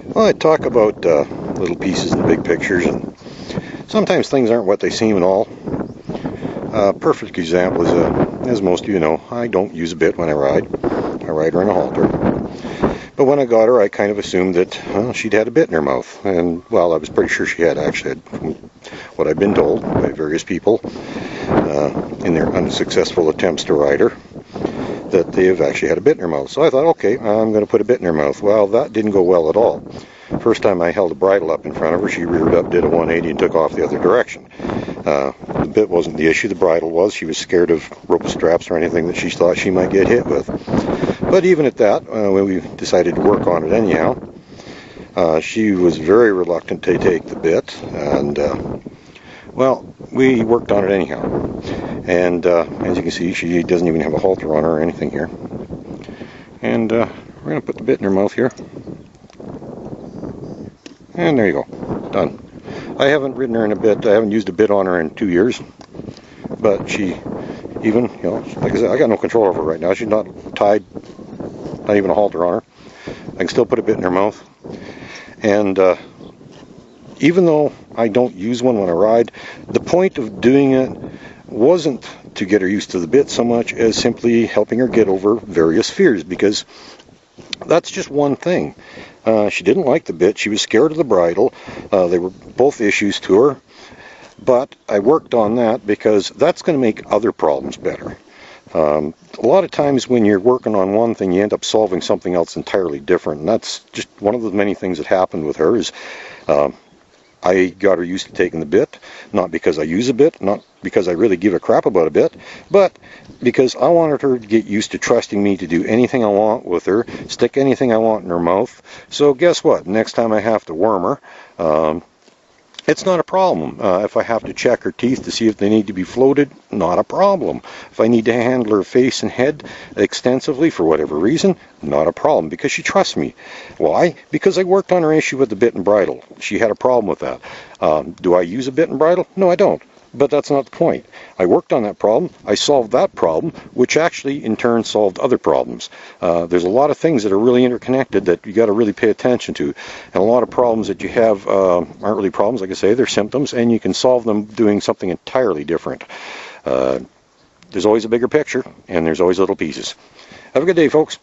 Well, I talk about little pieces and big pictures, and sometimes things aren't what they seem at all. A perfect example is, as most of you know, I don't use a bit when I ride. I ride her in a halter. But when I got her, I kind of assumed that she'd had a bit in her mouth. And, well, I was pretty sure she had, actually, from what I've been told by various people in their unsuccessful attempts to ride her, that they have actually had a bit in her mouth. So I thought, okay, I'm going to put a bit in her mouth. Well, that didn't go well at all. First time I held a bridle up in front of her, she reared up, did a 180, and took off the other direction. The bit wasn't the issue, the bridle was. She was scared of rope straps or anything that she thought she might get hit with. But even at that, when we decided to work on it anyhow, she was very reluctant to take the bit, and, well, we worked on it anyhow. And as you can see, she doesn't even have a halter on her or anything here. And we're going to put the bit in her mouth here. And there you go. Done. I haven't ridden her in a bit. I haven't used a bit on her in 2 years. But she even, like I said, I got no control over her right now. She's not tied, not even a halter on her. I can still put a bit in her mouth. And even though I don't use one when I ride, the point of doing it wasn't to get her used to the bit so much as simply helping her get over various fears, because that's just one thing. She didn't like the bit. She was scared of the bridle. They were both issues to her. But I worked on that because that's going to make other problems better. A lot of times when you're working on one thing, you end up solving something else entirely different. And that's just one of the many things that happened with her is I got her used to taking the bit, not because I use a bit, not because I really give a crap about a bit, but because I wanted her to get used to trusting me to do anything I want with her, stick anything I want in her mouth. So guess what? Next time I have to worm her, it's not a problem. If I have to check her teeth to see if they need to be floated, not a problem. If I need to handle her face and head extensively for whatever reason, not a problem, because she trusts me. Why? Because I worked on her issue with the bit and bridle. She had a problem with that. Do I use a bit and bridle? No, I don't. But that's not the point. I worked on that problem. I solved that problem, which actually in turn solved other problems. There's a lot of things that are really interconnected that you got to really pay attention to. And a lot of problems that you have aren't really problems, like I say, they're symptoms, and you can solve them doing something entirely different. There's always a bigger picture, and there's always little pieces. Have a good day, folks.